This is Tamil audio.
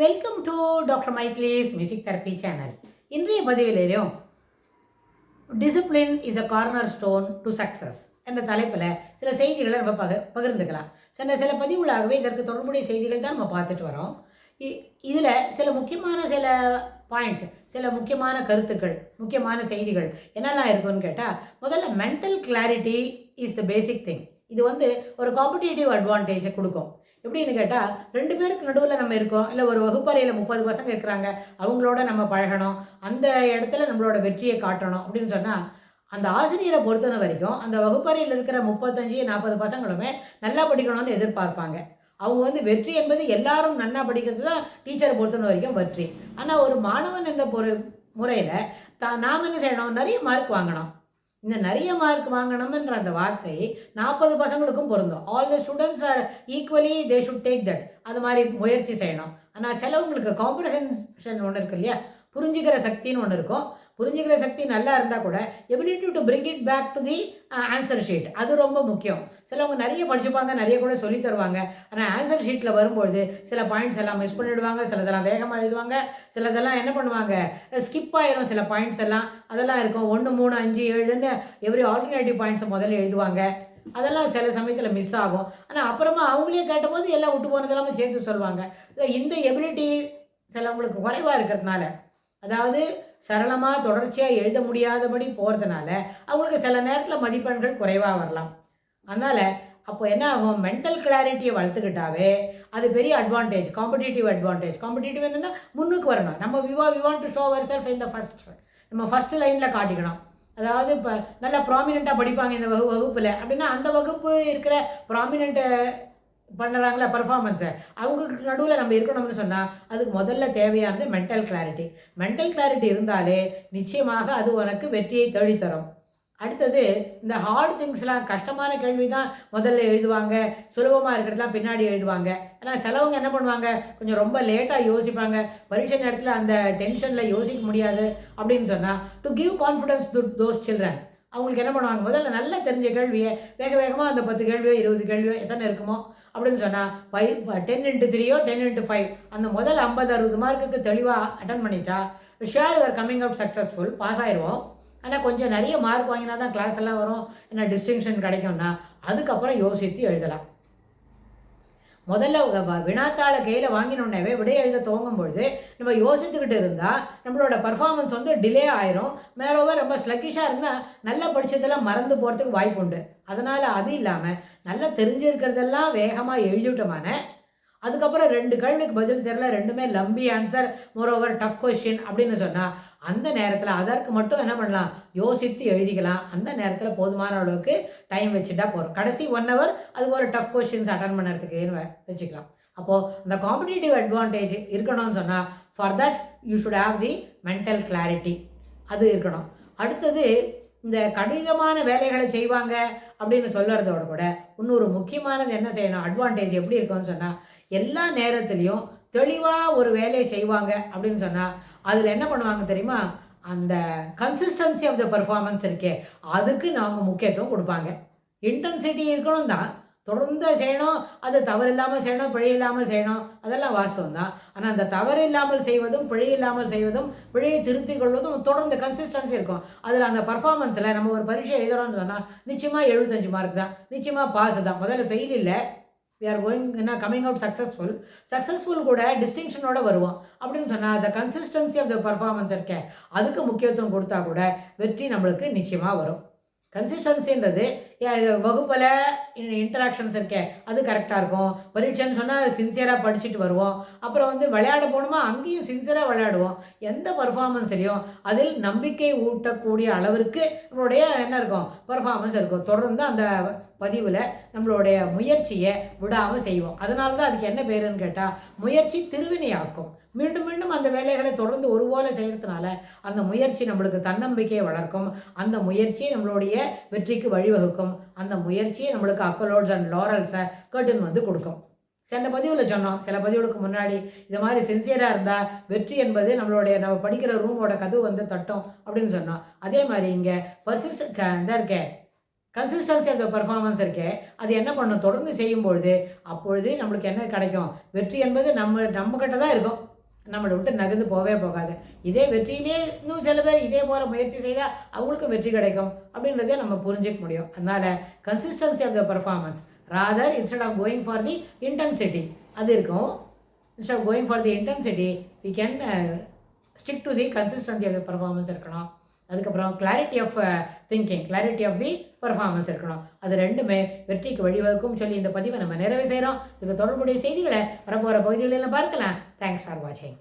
வெல்கம் டு டாக்டர் மைக்லீஸ் மியூசிக் தெரப்பி சேனல். இன்றைய பதிவிலேயும் discipline is a cornerstone to success என்ற தலைப்பில் சில செய்திகளை நம்ம பகிர்ந்துக்கலாம். சில பதிவுகளாகவே இதற்கு தொடர்புடைய செய்திகள் தான் நம்ம பார்த்துட்டு வரோம். இதில் சில முக்கியமான பாயிண்ட்ஸ், சில முக்கியமான கருத்துக்கள், முக்கியமான செய்திகள் என்னெல்லாம் இருக்குன்னு கேட்டால், முதல்ல mental clarity is the basic thing. இது ஒரு காம்படிட்டிவ் அட்வான்டேஜை கொடுக்கும். எப்படின்னு கேட்டால், 2 பேருக்கு நடுவில் நம்ம இருக்கோம், இல்லை ஒரு வகுப்பறையில் 30 பசங்க இருக்கிறாங்க, அவங்களோட நம்ம பழகணும், அந்த இடத்துல நம்மளோட வெற்றியை காட்டணும் அப்படின்னு சொன்னால், அந்த ஆசிரியரை பொறுத்தன வரைக்கும் அந்த வகுப்பறையில் இருக்கிற 35-40 பசங்களுமே நல்லா படிக்கணும்னு எதிர்பார்ப்பாங்க. அவங்க வெற்றி என்பது எல்லாரும் நன்னா படிக்கிறது தான் டீச்சரை பொறுத்தன வரைக்கும் வெற்றி. ஆனால் ஒரு மாணவன் என்ற முறையில் நாம் என்ன செய்யணும், நிறைய மார்க் வாங்கணும். இந்த நிறைய மார்க் வாங்கணும்ன்ற அந்த வார்த்தை 40 பசங்களுக்கும் பொருந்தும். All the students are equally they should take that. அது மாதிரி முயற்சி செய்யணும். ஆனால் சிலவங்களுக்கு காம்ப்ரிஹென்ஷன் ஒன்று இருக்கு இல்லையா, புரிஞ்சுக்கிற சக்தின்னு ஒன்று இருக்கும். புரிஞ்சுக்கிற சக்தி நல்லா இருந்தால் கூட ability to bring it back to the answer sheet, அது ரொம்ப முக்கியம். சிலவங்க நிறைய படிச்சுப்பாங்க, நிறைய கூட சொல்லி தருவாங்க. ஆனால் ஆன்சர் ஷீட்டில் வரும்பொழுது சில பாயிண்ட்ஸ் எல்லாம் மிஸ் பண்ணிவிடுவாங்க, சிலதெல்லாம் வேகமாக எழுதுவாங்க, சிலதெல்லாம் என்ன பண்ணுவாங்க, ஸ்கிப் ஆயிரும். சில பாயிண்ட்ஸ் எல்லாம் அதெல்லாம் இருக்கும். 1, 3, 5, 7ன்னு எவ்ரி ஆல்டர்னேட்டிவ் பாயிண்ட்ஸை முதல்ல எழுதுவாங்க. அதெல்லாம் சில சமயத்தில் மிஸ் ஆகும். ஆனால் அப்புறமா அவங்களே கேட்டபோது எல்லாம் விட்டு போனதெல்லாமே சேர்த்து சொல்லுவாங்க. இந்த எபிலிட்டி சிலவங்களுக்கு குறைவாக இருக்கிறதுனால, அதாவது சரளமாக தொடர்ச்சியாக எழுத முடியாதபடி போகிறதுனால அவங்களுக்கு சில நேரத்தில் மதிப்பெண்கள் குறைவாக வரலாம். அதனால் அப்போ என்ன ஆகும், மென்டல் கிளாரிட்டியை வளர்த்துக்கிட்டாவே அது பெரிய அட்வான்டேஜ், காம்படிட்டிவ் அட்வான்டேஜ். காம்படிட்டிவ் என்னென்னா முன்னுக்கு வரணும். நம்ம we want to show our self in the first. நம்ம ஃபஸ்ட்டு லைனில் காட்டிக்கணும். அதாவது இப்போ நல்லா ப்ராமினெண்ட்டாக படிப்பாங்க இந்த வகுப்பில் அப்படின்னா, அந்த வகுப்பு இருக்கிற ப்ராமினெண்ட்டை பண்ணுறாங்களா பர்ஃபார்மன்ஸை, அவங்களுக்கு நடுவில் நம்ம இருக்கணும்னு சொன்னால் அதுக்கு முதல்ல தேவையானது மென்டல் கிளாரிட்டி. மென்டல் கிளாரிட்டி இருந்தாலே நிச்சயமாக அது உனக்கு வெற்றியை தேடித்தரும். அடுத்தது, இந்த ஹார்ட் திங்ஸ்லாம், கஷ்டமான கேள்வி தான் முதல்ல எழுதுவாங்க, சுலபமாக இருக்கிறதுலாம் பின்னாடி எழுதுவாங்க. ஆனால் சிலவங்க என்ன பண்ணுவாங்க, கொஞ்சம் ரொம்ப லேட்டாக யோசிப்பாங்க. பரீட்சை நேரத்தில் அந்த டென்ஷனில் யோசிக்க முடியாது அப்படின்னு சொன்னால், to give confidence to those children, அவங்களுக்கு என்ன பண்ணுவாங்க, முதல்ல நல்லா தெரிஞ்ச கேள்வியை வேகமாக அந்த 10 கேள்வியோ 20 கேள்வியோ எத்தனை இருக்குமோ அப்படின்னு சொன்னால் 10x3 10x5 அந்த முதல் 50-60 மார்க்குக்கு தெளிவாக அட்டன் பண்ணிட்டா share your coming out successful, pass ஆயிடுவோம். ஆனால் கொஞ்சம் நிறைய மார்க் வாங்கினா தான் கிளாஸ் எல்லாம் வரும், என்ன டிஸ்டிங்ஷன் கிடைக்கும்னா அதுக்கப்புறம் யோசித்து எழுதலாம். முதல்ல வினாத்தாளை கையில் வாங்கினோடனே விடை எழுத துவங்கும் பொழுது நம்ம யோசித்துக்கிட்டு இருந்தால் நம்மளோட பர்ஃபார்மன்ஸ் டிலே ஆயிரும். மேலோவர் ரொம்ப ஸ்லக்கிஷாக இருந்தால் நல்லா படித்ததெல்லாம் மறந்து போகிறதுக்கு வாய்ப்பு உண்டு. அதனால் அது இல்லாமல் நல்லா தெரிஞ்சிருக்கிறதெல்லாம் வேகமாக எழுதிவிட்டோமான அதுக்கப்புறம் 2 கேள்விக்கு பதில் தெரியல, 2மே lumpy answer, moreover tough question அப்படின்னு சொன்னால் அந்த நேரத்தில் அதற்கு மட்டும் என்ன பண்ணலாம், யோசித்து எழுதிக்கலாம். அந்த நேரத்தில் போதுமான அளவுக்கு டைம் வச்சுட்டா போகிறோம். கடைசி 1 hour அது ஒரு டஃப் கொஸ்டின்ஸ் அட்டன் பண்ணுறதுக்குன்னு வச்சுக்கலாம். அப்போது இந்த காம்படிட்டிவ் அட்வான்டேஜ் இருக்கணும்னு சொன்னால் for that you should have the mental clarity, அது இருக்கணும். அடுத்தது, இந்த கடினமான வேலைகளை செய்வாங்க அப்படின்னு சொல்கிறதோட கூட இன்னொரு முக்கியமானது என்ன செய்யணும், அட்வான்டேஜ் எப்படி இருக்கும்னு சொன்னால், எல்லா நேரத்துலையும் தெளிவாக ஒரு வேலையை செய்வாங்க அப்படின்னு சொன்னால் அதில் என்ன பண்ணுவாங்க தெரியுமா, அந்த கன்சிஸ்டன்சி ஆஃப் த பர்ஃபார்மன்ஸ் இருக்கே அதுக்கு நாங்கள் முக்கியத்துவம் கொடுப்பாங்க. இன்டென்சிட்டி இருக்கணும் தான், தொடர்ந்து செய்யணும், அது தவறு இல்லாமல் செய்யணும், பிழை இல்லாமல் செய்யணும், அதெல்லாம் வாஸ்தவம் தான். ஆனால் அந்த தவறு இல்லாமல் செய்வதும் பிழை இல்லாமல் செய்வதும் பிழையை திருத்திக் கொள்வதும் தொடர்ந்து கன்சிஸ்டன்சி இருக்கும். அதில் அந்த பர்ஃபார்மன்ஸில் நம்ம ஒரு பரீட்சை எழுதுகிறோம்னு சொன்னால் நிச்சயமாக 75 மார்க் தான், நிச்சயமாக பாஸ் தான். முதல்ல ஃபெயில் இல்லை, we are going coming out successful கூட டிஸ்டிங்ஷனோட வருவோம் அப்படின்னு சொன்னால் அந்த கன்சிஸ்டன்சி ஆஃப் த பர்ஃபார்மன்ஸ் இருக்கே அதுக்கு முக்கியத்துவம் கொடுத்தா கூட வெற்றி நம்மளுக்கு நிச்சயமாக வரும். கன்சிஸ்டன்சின்றது வகுப்பில் இன்டராக்ஷன்ஸ் இருக்கே அது கரெக்டாக இருக்கும். பரீட்சைன்னு சொன்னால் சின்சியராக படிச்சுட்டு வருவோம். அப்புறம் விளையாட போகணுமா அங்கேயும் சின்சியராக விளையாடுவோம். எந்த பர்ஃபார்மன்ஸ்லையும் அதில் நம்பிக்கை ஊட்டக்கூடிய அளவிற்கு நம்மளுடைய என்ன இருக்கும், பர்ஃபார்மன்ஸ் இருக்கும். தொடர்ந்து அந்த பதிவில் நம்மளுடைய முயற்சியை விடாமல் செய்வோம். அதனால தான் அதுக்கு என்ன பேருன்னு கேட்டால், முயற்சி திருவினையாக்கும். மீண்டும் மீண்டும் அந்த வேலைகளை தொடர்ந்து ஒருபோல செய்கிறதுனால அந்த முயற்சி நம்மளுக்கு தன்னம்பிக்கையை வளர்க்கும். அந்த முயற்சியை நம்மளுடைய வெற்றிக்கு வழிவகுக்கும். அந்த முயற்சியை நம்மளுக்கு அக்கலோட்ஸ் அண்ட் லாரல்ஸை கர்டன் கொடுக்கும். சில பதிவில் சொன்னோம், சில பதிவுகளுக்கு முன்னாடி இது மாதிரி சின்சியராக இருந்தால் வெற்றி என்பது நம்ம படிக்கிற ரூமோட கதவு தட்டும் அப்படின்னு சொன்னோம். அதே மாதிரி இங்கே இருக்கே கன்சிஸ்டன்சி ஆஃப் த பர்ஃபார்மன்ஸ் இருக்கே அது என்ன பண்ணும், தொடர்ந்து செய்யும்பொழுது அப்பொழுது நம்மளுக்கு என்ன கிடைக்கும், வெற்றி என்பது நம்ம கிட்ட தான் இருக்கும். நம்மளை விட்டு நகர்ந்து போகவே போகாது. இதே வெற்றியிலே இன்னும் சில பேர் இதே போல் முயற்சி செய்தால் அவங்களுக்கும் வெற்றி கிடைக்கும் அப்படின்றதே நம்ம புரிஞ்சிக்க முடியும். அதனால் consistency of the performance rather instead of going for the intensity அது இருக்கும். Instead of going for the intensity we can stick to the consistency of the performance இருக்கணும். அதுக்கப்புறம் clarity of thinking, clarity of the performance இருக்கணும். அது ரெண்டுமே வெற்றிக்கு வழிவகுக்கும் சொல்லி இந்த பதிவை நம்ம நிறைவு செய்கிறோம். இதுக்கு தொடர்புடைய செய்திகளை வரப்போகிற பகுதிகளெல்லாம் பார்க்கலாம். தேங்க்ஸ் ஃபார் வாட்சிங்.